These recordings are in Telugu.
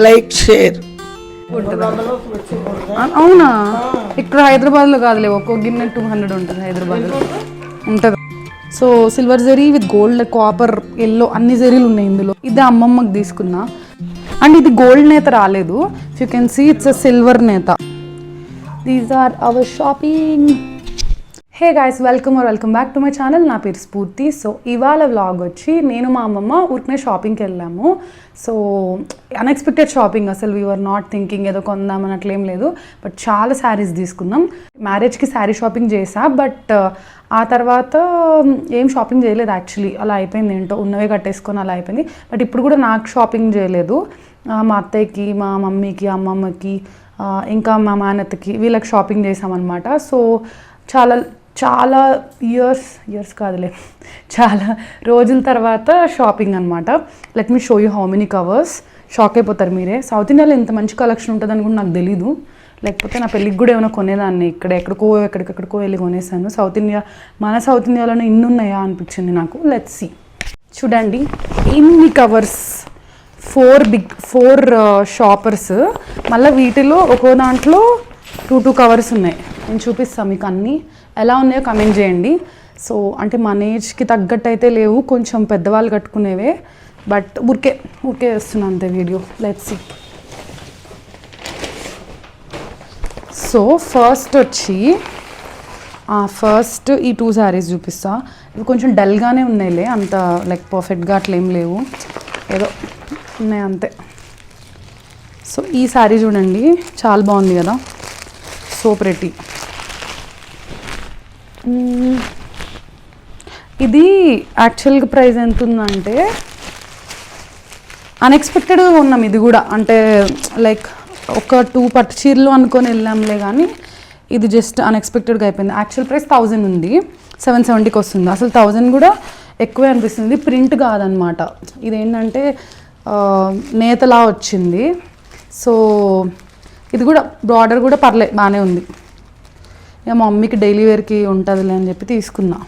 Like share. అవునా? ఇక్కడ హైదరాబాద్లో కాదులే, ఒక్కో గిన్నె 200 ఉంటుంది హైదరాబాద్లో ఉంటుంది. So silver zari with gold, copper, yellow అన్ని జరీలు ఉన్నాయి ఇందులో. ఇది అమ్మమ్మకి తీసుకున్నా. అండ్ ఇది గోల్డ్ నేత రాలేదు. You can see it's a silver నేత. These are our shopping. Hey guys, welcome back to my channel. నా పేరు స్ఫూర్తి. సో ఇవాళ వ్లాగ్ వచ్చి నేను మా అమ్మమ్మ ఊరికనే షాపింగ్కి వెళ్ళాము. సో అన్ఎక్స్పెక్టెడ్ షాపింగ్, అసలు వీఆర్ నాట్ థింకింగ్ ఏదో కొందామని అట్లేం లేదు. బట్ చాలా శారీస్ తీసుకున్నాం. మ్యారేజ్కి శారీ షాపింగ్ చేసా, బట్ ఆ తర్వాత ఏం షాపింగ్ చేయలేదు యాక్చువల్లీ. అలా అయిపోయింది, ఏంటో ఉన్నవే కట్టేసుకొని అలా అయిపోయింది. బట్ ఇప్పుడు కూడా నాకు షాపింగ్ చేయలేదు. మా అత్తయ్యకి, మా మమ్మీకి, అమ్మమ్మకి, ఇంకా మా మేనత్తకి, వీళ్ళకి షాపింగ్ చేసామన్నమాట. సో చాలా ఇయర్స్ కాదులే, చాలా రోజుల తర్వాత షాపింగ్ అనమాట. Let me show you how many covers. Shock అయిపోతారు మీరే. సౌత్ ఇండియాలో ఇంత మంచి కలెక్షన్ ఉంటుందని కూడా నాకు తెలీదు. లేకపోతే నా పెళ్ళికి కూడా ఏమైనా కొనేదాన్ని. ఎక్కడికెక్కడికో వెళ్ళి కొనేసాను. మన సౌత్ ఇండియాలోనే ఇన్ని ఉన్నాయా అనిపించింది నాకు. Let's see. చూడండి ఇన్ని కవర్స్, 4 షాపర్స్. మళ్ళీ వీటిలో ఒక్కో దాంట్లో 2 కవర్స్ ఉన్నాయి. నేను చూపిస్తాను మీకు అన్నీ. ఎలా ఉన్నాయో కమెంట్ చేయండి. సో అంటే మన ఏజ్కి తగ్గట్టు అయితే లేవు, కొంచెం పెద్దవాళ్ళు కట్టుకునేవే. బట్ ఊరికే వేస్తున్నాను అంతే video. Let's see. So first ఈ 2 శారీస్ చూపిస్తా. ఇవి కొంచెం డల్గానే ఉన్నాయిలే, అంత లైక్ పర్ఫెక్ట్గా అట్లేం లేవు, ఏదో ఉన్నాయి అంతే. సో ఈ శారీ చూడండి, చాలా బాగుంది కదా, సో ప్రెటీ. ఇది యాక్చువల్గా ప్రైస్ ఎంత ఉందంటే, అన్ఎక్స్పెక్టెడ్గా ఉన్నాం ఇది కూడా. అంటే లైక్ ఒక 2 పట్టు చీరలు అనుకొని వెళ్ళాంలే, కానీ ఇది జస్ట్ అన్ఎక్స్పెక్టెడ్గా అయిపోయింది. యాక్చువల్ ప్రైస్ 1000 ఉంది, 770కి వస్తుంది. అసలు 1000 కూడా ఎక్కువే అనిపిస్తుంది. ప్రింట్ కాదనమాట, ఇదేంటంటే నేతలా వచ్చింది. సో ఇది కూడా బార్డర్ కూడా బాగానే ఉంది. ఇక మా మమ్మీకి డైలీ వేర్కి ఉంటుందిలే అని చెప్పి తీసుకున్నా.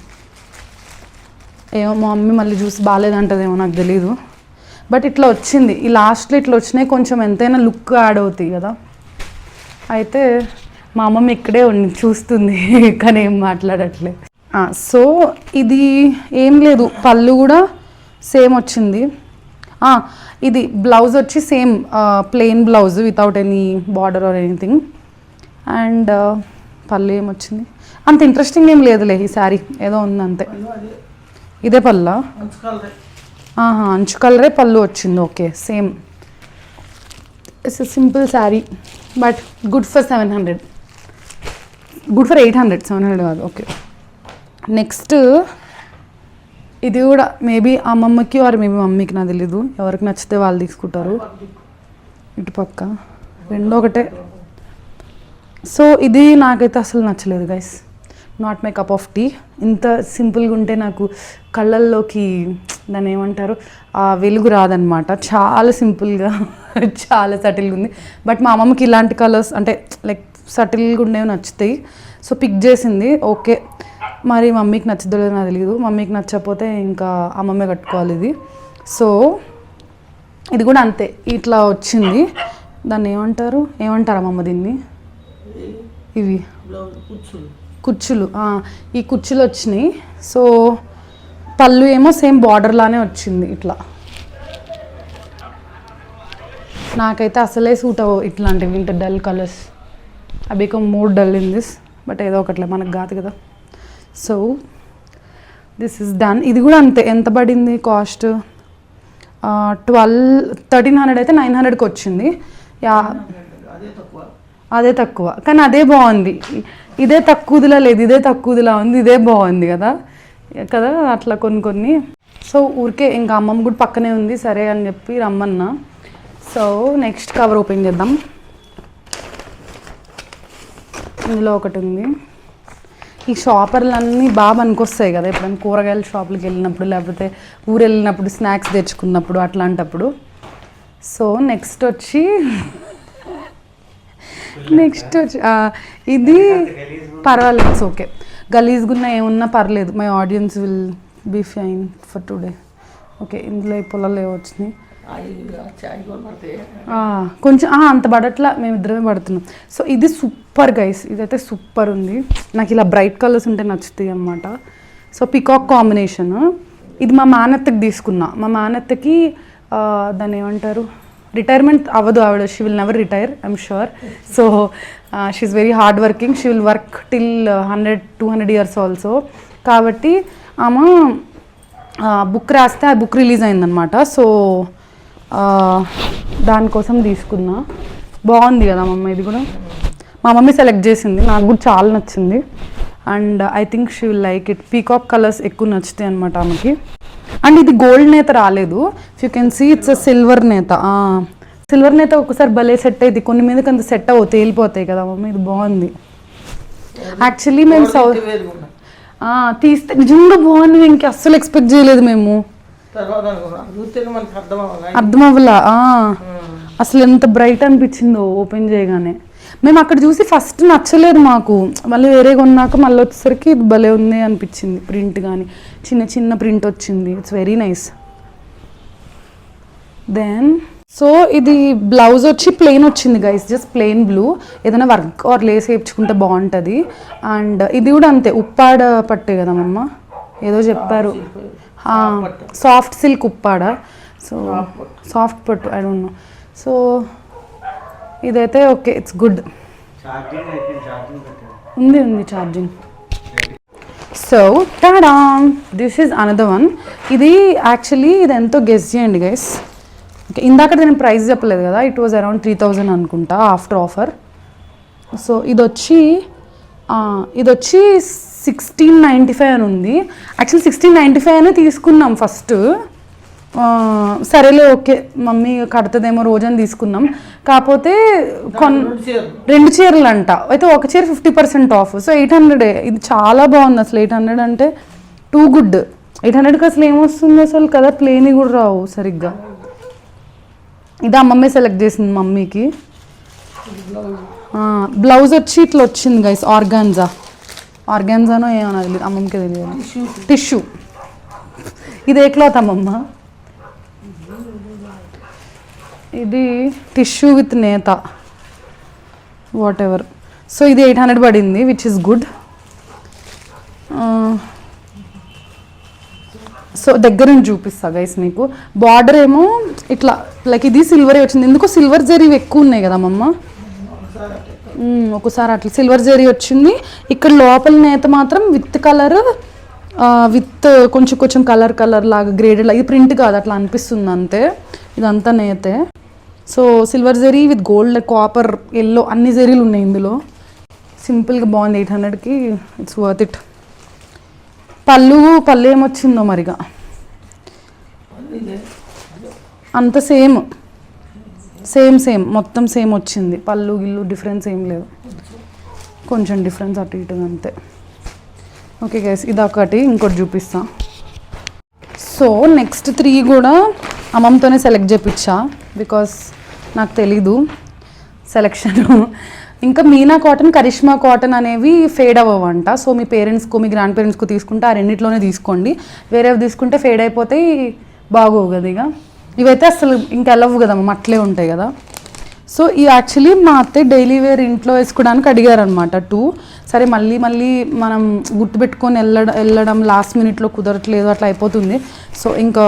ఏమో మా మమ్మీ మళ్ళీ చూసి బాగాలేదంటదేమో, నాకు తెలీదు. బట్ ఇట్లా వచ్చింది. ఈ లాస్ట్లో ఇట్లా వచ్చినాయి, కొంచెం ఎంతైనా లుక్ యాడ్ అవుతాయి కదా. అయితే మా అమ్మమ్మ ఇక్కడే చూస్తుంది కానీ ఏం మాట్లాడట్లే. సో ఇది ఏం లేదు, పళ్ళు కూడా సేమ్ వచ్చింది. ఇది బ్లౌజ్ వచ్చి same plain blouse without any border or anything. And పళ్ళు ఏమొచ్చింది, అంత ఇంట్రెస్టింగ్ ఏం లేదులే. ఈ శారీ ఏదో ఉంది అంతే. ఇదే పళ్ళా? అంచు కలరే పళ్ళు వచ్చింది. Okay, same. It's simple sari, but good for 700, good for 800, 700 కాదు. ఓకే, నెక్స్ట్ ఇది కూడా మేబీ అమ్మమ్మకి ఆర్ మేబీ మమ్మీకి, నాకు తెలీదు. ఎవరికి నచ్చితే వాళ్ళు తీసుకుంటారు. ఇటు పక్క రెండో ఒకటే. సో ఇది నాకైతే అసలు నచ్చలేదు guys, not my cup of tea. ఇంత సింపుల్గా ఉంటే నాకు కళ్ళల్లోకి దాన్ని ఏమంటారు, ఆ వెలుగు రాదనమాట. చాలా సింపుల్గా చాలా సటిల్గా ఉంది. బట్ మా అమ్మమ్మకి ఇలాంటి కలర్స్ అంటే లైక్ సటిల్గా ఉండేవి నచ్చుతాయి. సో పిక్ చేసింది. ఓకే, మరి మమ్మీకి నచ్చదో లేదో నాకు తెలియదు. మమ్మీకి నచ్చకపోతే ఇంకా అమ్మమ్మే కట్టుకోవాలి ఇది. సో ఇది కూడా అంతే, ఇట్లా వచ్చింది. దాన్ని ఏమంటారు అమ్మమ్మ దీన్ని? ఇవి కుచ్చులు. ఈ కుచ్చులు వచ్చినాయి. సో పళ్ళు ఏమో సేమ్ బార్డర్ లానే వచ్చింది ఇట్లా. నాకైతే అసలే సూట్ అవ్వవు ఇట్లాంటివి, ఇంత డల్ కలర్స్. అవి more dull in this, but ఏదో ఒకట్లే, మనకు కాదు కదా. So this is done. ఇది కూడా అంతే. ఎంత పడింది కాస్ట్? 1300 అయితే 900కి వచ్చింది. అదే తక్కువ, కానీ అదే బాగుంది. ఇదే తక్కువదిలా లేదు, ఇదే తక్కువదిలా ఉంది, ఇదే బాగుంది కదా. అట్లా కొన్ని. సో ఊరికే ఇంకా అమ్మమ్మ కూడా పక్కనే ఉంది, సరే అని చెప్పి రమ్మన్నా. సో నెక్స్ట్ కవర్ ఓపెన్ చేద్దాం. ఇందులో ఒకటి ఉంది. ఈ షాపర్లన్నీ బాగా పనికొస్తాయి కదా ఎప్పుడైనా కూరగాయల షాపులకి వెళ్ళినప్పుడు, లేకపోతే ఊరు వెళ్ళినప్పుడు, స్నాక్స్ తెచ్చుకున్నప్పుడు, అట్లాంటప్పుడు. సో నెక్స్ట్ వచ్చి ఇది పర్వాలేదు, ఇట్స్ ఓకే. గలీజ్గున్నా ఏమున్నా పర్లేదు, my audience will be fine for today. Okay, ఇందులో ఈ పొలాలు ఏవో వచ్చినాయి. కొంచెం అంత పడట్లా, మేమిద్దరమే పడుతున్నాం. సో ఇది సూపర్ గైస్, ఇదైతే సూపర్ ఉంది. నాకు ఇలా బ్రైట్ కలర్స్ ఉంటే నచ్చుతాయి అనమాట. So peacock combination. ఇది మా మేనత్తకి తీసుకున్నా. మా మేనత్తకి దాన్ని ఏమంటారు, రిటైర్మెంట్ అవ్వదు ఆవిడ. She will never retire, I'm sure. So she's very hard working. She will work till 100-200 years also. కాబట్టి ఆమె బుక్ రాస్తే ఆ బుక్ రిలీజ్ అయిందనమాట. సో దానికోసం తీసుకున్నా. బాగుంది కదా మమ్మ, ఇది కూడా మా మమ్మీ సెలెక్ట్ చేసింది, నాకు కూడా చాలా నచ్చింది. And I think she will like it. Peacock colours ఎక్కువ నచ్చుతాయి అనమాట ఆమెకి. అండ్ ఇది గోల్డ్ నేత రాలేదు, you can see it's silver నేత. సిల్వర్ నేత ఒకసారి భలే సెట్ అయింది, కొన్ని మీదకి అంత సెట్ అవ్వ తేలిపోతాయి కదా మమ్మీ. ఇది బాగుంది యాక్చువల్లీ. మేము తీస్తే నిజంగా బాగుంది, ఇంక అస్సలు ఎక్స్పెక్ట్ చేయలేదు మేము. అర్థం అవ్వలా, అసలు ఎంత బ్రైట్ అనిపించిందో ఓపెన్ చేయగానే. మేము అక్కడ చూసి ఫస్ట్ నచ్చలేదు మాకు, మళ్ళీ వేరే కొన్నాక మళ్ళీ వచ్చేసరికి ఇది భలే ఉంది అనిపించింది. ప్రింట్ కానీ చిన్న చిన్న ప్రింట్ వచ్చింది, it's very nice. Then so ఇది బ్లౌజ్ వచ్చి ప్లెయిన్ వచ్చింది గైస్, జస్ట్ ప్లెయిన్ బ్లూ. ఏదైనా వర్క్ ఆర్ లేస్ వేయించుకుంటే బాగుంటుంది. అండ్ ఇది కూడా అంతే, ఉప్పాడ పట్టే కదా మమ్మ ఏదో చెప్పారు, soft silk Uppada. So soft పట్టు, ఐ డోంట్ నో. సో ఇదైతే ఓకే, ఇట్స్ గుడ్. ఉంది charging. So Tada, this is another one. ఇది యాక్చువల్లీ ఇది ఎంతో గెస్ చేయండి గైస్. ఓకే, ఇందాక నేను ప్రైస్ చెప్పలేదు కదా, ఇట్ వాజ్ అరౌండ్ 3000 అనుకుంటా ఆఫ్టర్ ఆఫర్. సో ఇది వచ్చి 1695 అని ఉంది. యాక్చువల్లీ 1695 అని తీసుకున్నాం ఫస్ట్. సరేలే ఓకే మమ్మీ కడుతుందేమో రోజని తీసుకున్నాం. కాకపోతే 2 చీరలు అంట, అయితే ఒక చీర 50% ఆఫ్. సో 800. ఇది చాలా బాగుంది అసలు. 800 అంటే టూ గుడ్. 800కి అసలు ఏమొస్తుంది అసలు కదా, ప్లేన్ కూడా రావు సరిగ్గా. ఇది అమ్మమ్మే సెలెక్ట్ చేసింది మమ్మీకి. బ్లౌజ్ వచ్చి ఇట్లా వచ్చింది గైస్, ఆర్గాన్జానో ఏమో తెలియదు, అమ్మమ్మకి తెలియదు. టిష్యూ. ఇది ఏ క్లాత్ అమ్మమ్మ? ఇది టిష్యూ విత్ నేత, వాట్ ఎవర్. సో ఇది 800 పడింది, విచ్ ఇస్ గుడ్. సో దగ్గర నుంచి చూపిస్తా గైస్ మీకు. బార్డర్ ఏమో ఇట్లా లైక్ ఇది సిల్వరే వచ్చింది. ఎందుకో సిల్వర్ జరీ ఎక్కువ ఉన్నాయి కదా మమ్మ, ఒకసారి అట్లా సిల్వర్ జరీ వచ్చింది. ఇక్కడ లోపల నేత మాత్రం విత్ కలర్, విత్ కొంచెం కలర్ లాగా గ్రేడెడ్ లాగా. ఇది ప్రింట్ కాదు, అట్లా అనిపిస్తుంది అంతే. ఇదంతా నేతే. So silver zari with gold, copper, yellow అన్ని జరీలు ఉన్నాయి ఇందులో. సింపుల్గా బాగుంది. 800కి ఇట్స్ వర్త్ ఇట్. పళ్ళు ఏమొచ్చిందో మరిగా అంత సేమ్ మొత్తం సేమ్ వచ్చింది. పళ్ళు గిల్లు డిఫరెన్స్ ఏం లేదు, కొంచెం డిఫరెన్స్ అటు ఇటు అంతే. ఓకే గైస్, ఇదొకటి. ఇంకోటి చూపిస్తా. సో నెక్స్ట్ 3 కూడా అమ్మమ్మతోనే సెలెక్ట్ చేయించా, బికాస్ నాకు తెలీదు సెలెక్షన్. ఇంకా మీనా కాటన్, కరిష్మా కాటన్ అనేవి ఫేడ్ అవ్వవంట. సో మీ పేరెంట్స్కు మీ గ్రాండ్ పేరెంట్స్కు తీసుకుంటే ఆ రెండిట్లోనే తీసుకోండి. వేరేవి తీసుకుంటే ఫేడ్ అయిపోతాయి, బాగోవు కదా. ఇక ఇవైతే అసలు ఇంకా వెళ్ళవు కదా, అట్లే ఉంటాయి కదా. సో ఈ యాక్చువల్లీ మా అత్తయ్య డైలీ వేర్ ఇంట్లో వేసుకోవడానికి అడిగారనమాట 2. సరే మళ్ళీ మనం గుర్తుపెట్టుకొని వెళ్ళడం లాస్ట్ మినిట్లో కుదరట్లేదు, అట్లా అయిపోతుంది. సో ఇంకా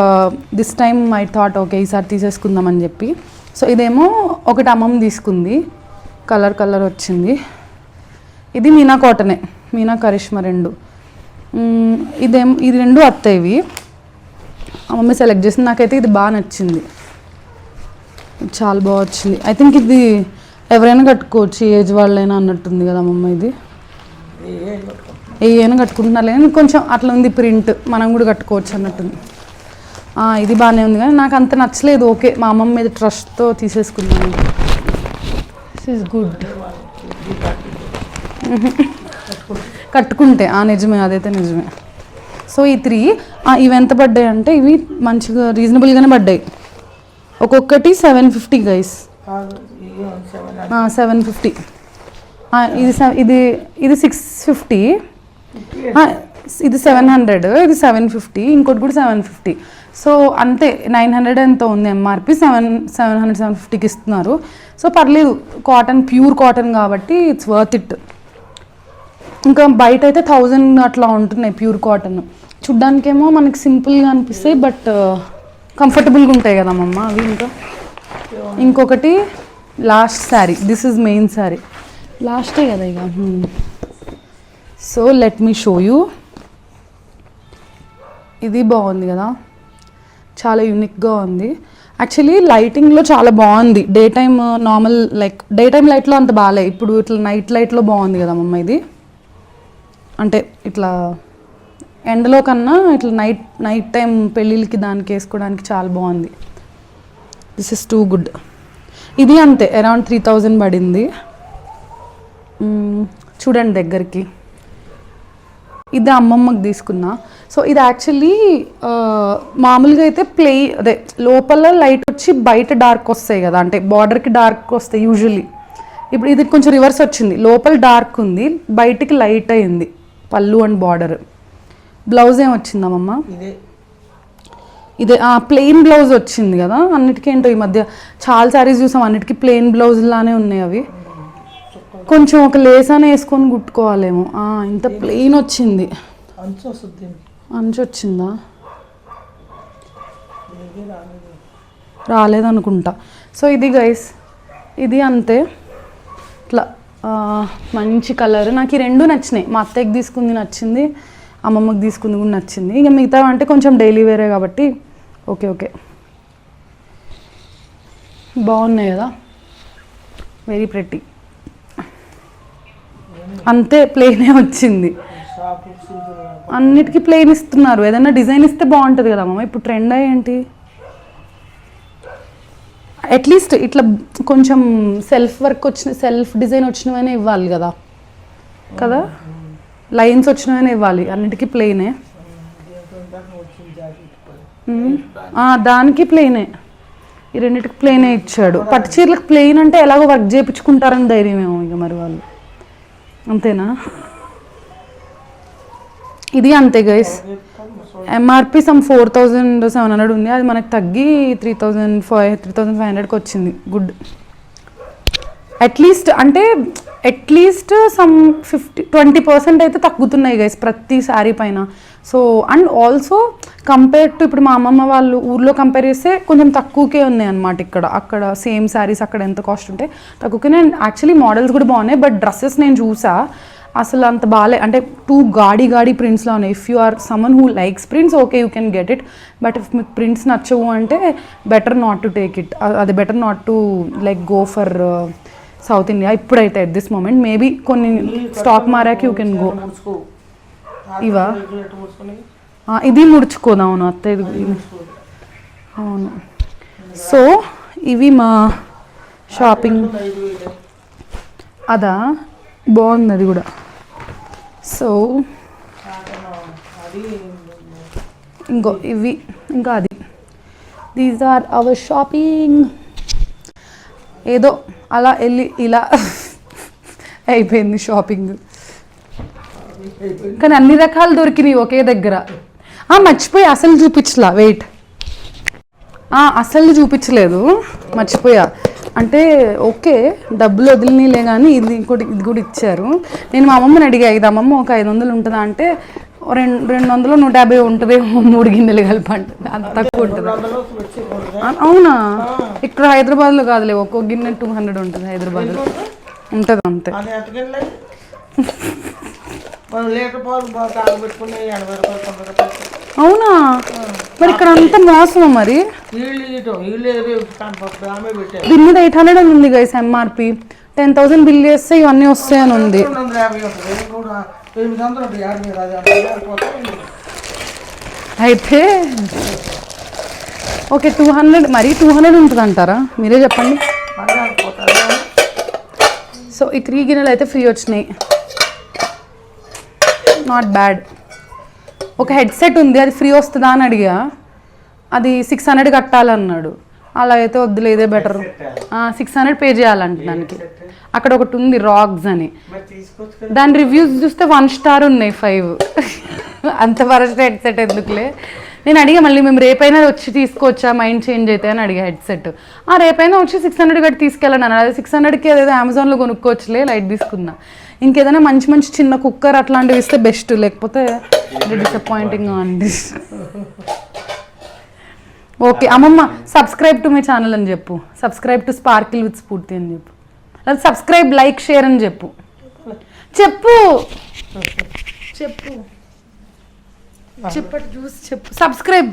this time I thought okay ఈసారి తీసేసుకుందామని చెప్పి. సో ఇదేమో ఒకటి అమ్మమ్మ తీసుకుంది, కలర్ వచ్చింది. ఇది మీనా కాటనే, మీనా కరిష్మా 2. ఇది 2 అత్తయ్యవి. మమ్మీ సెలెక్ట్ చేసింది. నాకైతే ఇది బాగా నచ్చింది, చాలా బాగా వచ్చింది. ఐ థింక్ ఇది ఎవరైనా కట్టుకోవచ్చు, ఏజ్ వాళ్ళైనా అన్నట్టుంది కదా మమ్మ. ఇది ఏమైనా కట్టుకుంటున్నారు కానీ కొంచెం అట్లా ఉంది ప్రింట్, మనం కూడా కట్టుకోవచ్చు అన్నట్టుంది. ఇది బాగానే ఉంది కానీ నాకు అంత నచ్చలేదు. ఓకే మా అమ్మమ్మ మీద ట్రస్ట్తో తీసేసుకున్నాను. This is good. కట్టుకుంటే నిజమే, అదైతే నిజమే. సో ఈ 3 ఇవి ఎంత పడ్డాయి అంటే ఇవి మంచిగా రీజనబుల్గానే పడ్డాయి. ఒక్కొక్కటి 750 గైస్, 750. ఇది 650. ఇది 700, ఇది 750, ఇంకోటి కూడా 750. సో అంతే 900 ఎంతో ఉంది ఎంఆర్పి, 750కి ఇస్తున్నారు. సో పర్లేదు, కాటన్ ప్యూర్ కాటన్ కాబట్టి ఇట్స్ వర్త్ ఇట్. ఇంకా బయట అయితే 1000 అట్లా ఉంటున్నాయి ప్యూర్ కాటన్. చూడ్డానికేమో మనకి సింపుల్గా అనిపిస్తాయి, బట్ కంఫర్టబుల్గా ఉంటాయి కదా మమ్మ అవి. ఇంకొకటి last sari, this is main sari, లాస్టే కదా ఇక. So let me show you. ఇది బాగుంది కదా, చాలా యూనిక్గా ఉంది. యాక్చువల్లీ లైటింగ్లో చాలా బాగుంది. Day time normal like day time లైట్లో అంత బాగాలే, ఇప్పుడు ఇట్లా నైట్ లైట్లో బాగుంది కదా మమ్మ ఇది. అంటే ఇట్లా ఎండలో కన్నా ఇట్లా నైట్ టైం పెళ్ళిళ్ళకి దానికి వేసుకోవడానికి చాలా బాగుంది. This is too good. ఇది అంతే అరౌండ్ 3000 పడింది. చూడండి దగ్గరికి, ఇది అమ్మమ్మకి తీసుకున్నా. సో ఇది యాక్చువల్లీ మామూలుగా అయితే అదే లోపల లైట్ వచ్చి బయట డార్క్ వస్తాయి కదా, అంటే బార్డర్కి డార్క్ వస్తాయి యూజువల్లీ. ఇప్పుడు ఇది కొంచెం రివర్స్ వచ్చింది, లోపల డార్క్ ఉంది, బయటికి లైట్ అయింది పళ్ళు అండ్ బార్డర్. బ్లౌజ్ ఏం వచ్చిందమ్మమ్మ? ఇదే ప్లెయిన్ బ్లౌజ్ వచ్చింది కదా అన్నిటికీ. ఏంటో ఈ మధ్య చాలా శారీస్ చూసాం అన్నిటికీ ప్లెయిన్ బ్లౌజ్ లానే ఉన్నాయి అవి. కొంచెం ఒక లేస్ అని వేసుకొని కుట్టుకోవాలేమో. ఇంత ప్లెయిన్ వచ్చింది. అంచు వచ్చిందా? రాలేదనుకుంటా. సో ఇది గైస్, ఇది అంతే ఇట్లా మంచి కలర్. నాకు ఈ రెండు నచ్చినాయి. మా అత్తయ్యకి తీసుకుంది నచ్చింది, అమ్మమ్మకి తీసుకుంది కూడా నచ్చింది. ఇక మిగతా అంటే కొంచెం డైలీ వేరే కాబట్టి ఓకే ఓకే బాగున్నాయి కదా, వెరీ ప్రెట్టి. అంతే ప్లెయినే వచ్చింది, అన్నిటికీ ప్లెయిన్ ఇస్తున్నారు. ఏదైనా డిజైన్ ఇస్తే బాగుంటుంది కదా అమ్మ. ఇప్పుడు ట్రెండ్ ఏంటి, అట్లీస్ట్ ఇట్లా కొంచెం సెల్ఫ్ వర్క్ వచ్చిన సెల్ఫ్ డిజైన్ వచ్చినవైనా ఇవ్వాలి కదా కదా, లైన్స్ వచ్చినవైనా ఇవ్వాలి. అన్నిటికీ ప్లెయినే, దానికి ప్లెయినే, ఈ రెండింటికి ప్లెయినే ఇచ్చాడు. పట్టు చీరలకు ప్లెయిన్ అంటే ఎలాగో వర్క్ చేయించుకుంటారని ధైర్యమేమో ఇక మరి వాళ్ళు, అంతేనా? ఇది అంతే గైస్, ఎంఆర్పి సమ్ 4700 ఉంది, అది మనకు తగ్గి 3500కి వచ్చింది. గుడ్. అట్లీస్ట్ అంటే అట్లీస్ట్ సమ్ 20% అయితే తగ్గుతున్నాయి గైస్ ప్రతి శారీ పైన. So and also compare to ఇప్పుడు మా అమ్మమ్మ వాళ్ళు ఊర్లో కంపేర్ చేస్తే కొంచెం తక్కువకే ఉన్నాయి అన్నమాట. అక్కడ సేమ్ శారీస్ అక్కడ ఎంత కాస్ట్ ఉంటే తక్కువనే. యాక్చువల్లీ మోడల్స్ కూడా బాగున్నాయి, బట్ డ్రెస్సెస్ నేను చూసా అసలు అంత బాగాలే. అంటే టూ గాడి ప్రింట్స్లో ఉన్నాయి. If you are someone who likes prints okay you can get it, but if మీకు ప్రింట్స్ నచ్చవు అంటే better not to take it. అది better not to like go for South India ఇప్పుడైతే ఎట్ దిస్ మూమెంట్. మేబీ కొన్ని స్టాక్ మారాక యూ కెన్ గో. ఇవా ఇది ముడుచుకోదా? అవును అత్త, ఇది అవును. సో ఇవి మా షాపింగ్. అదా బాగుంది అది కూడా. సో ఇంకో ఇవి ఇంకా అది, దీస్ ఆర్ అవర్ షాపింగ్. ఏదో అలా వెళ్ళి ఇలా అయిపోయింది షాపింగ్. కానీ అన్ని రకాలు దొరికినాయి ఒకే దగ్గర. మర్చిపోయి అసలు చూపించలా, వెయిట్, అసలు చూపించలేదు, మర్చిపోయా. అంటే ఓకే డబ్బులు వదిలినలే కానీ ఇది కూడా ఇచ్చారు. నేను మా అమ్మమ్మని అడిగా, ఇది అమ్మమ్మ ఒక 500 ఉంటుందా అంటే 200 150 ఉంటుంది, 3 గిన్నెలు కలిపంటే అంత తక్కువ ఉంటుంది. అవునా? ఇక్కడ హైదరాబాద్లో కాదులే, ఒక్కొక్క గిన్నె 200 ఉంటుంది హైదరాబాద్లో ఉంటుంది అంతే. అవునా? మరి ఇక్కడ అంతా మోసమా మరి? దీని మీద 800 అని ఉంది గైస్ ఎంఆర్పి. 10,000 బిల్ చేస్తే ఇవన్నీ వస్తాయని ఉంది. అయితే ఓకే 200, మరి 200 ఉంటుంది అంటారా? మీరే చెప్పండి. సో ఈ 3 గిన్నెలు అయితే ఫ్రీ వచ్చినాయి, నాట్ బ్యాడ్. ఒక హెడ్సెట్ ఉంది, అది ఫ్రీ వస్తుందా అని అడిగా, అది 600 కట్టాలన్నాడు. అలా అయితే వద్దులే, ఇదే బెటర్. 600 పే చేయాలంట దానికి. అక్కడ ఒకటి ఉంది రాగ్స్ అని, దాని రివ్యూస్ చూస్తే 1 స్టార్ ఉన్నాయి, 5. అంత వరస్ట్ హెడ్సెట్ ఎందుకులే. నేను అడిగా మళ్ళీ మేము రేపైనా వచ్చి తీసుకోవచ్చా మైండ్ చేంజ్ అయితే అని అడిగా హెడ్సెట్. రేపైనా వచ్చి 600 కట్టి తీసుకెళ్ళాను అన్న. అదే 600కి అదేదో అమెజాన్లో కొనుక్కోవచ్చులే, లైట్ తీసుకున్నా. ఇంకేదైనా మంచి మంచి చిన్న కుక్కర్ అట్లాంటివి ఇస్తే బెస్ట్, లేకపోతే డిసప్పాయింటింగ్గా అండి. ఓకే అమ్మమ్మ, సబ్స్క్రైబ్ టు మై ఛానల్ అని చెప్పు. సబ్స్క్రైబ్ టు స్పార్కిల్ విత్ స్ఫూర్తి అని చెప్పు. లేదా సబ్స్క్రైబ్, లైక్, షేర్ అని చెప్పు. చెప్పు చెప్పు చెప్పటి చూసి చెప్పు. సబ్స్క్రైబ్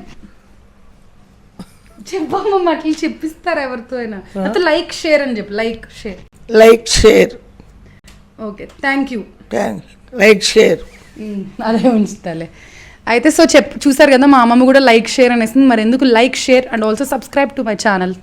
చెప్పమ్మమ్మ, అట్లా చెప్పిస్తారా ఎవరితో అయినా. అయితే లైక్ షేర్ అని చెప్పు. Like share. Okay, thank you. Like share అదే ఉంచుతాలే. అయితే సో చూసారు కదా, మా అమ్మమ్మ కూడా లైక్ షేర్ అనేసింది. మరి ఎందుకు like share and also subscribe to my channel.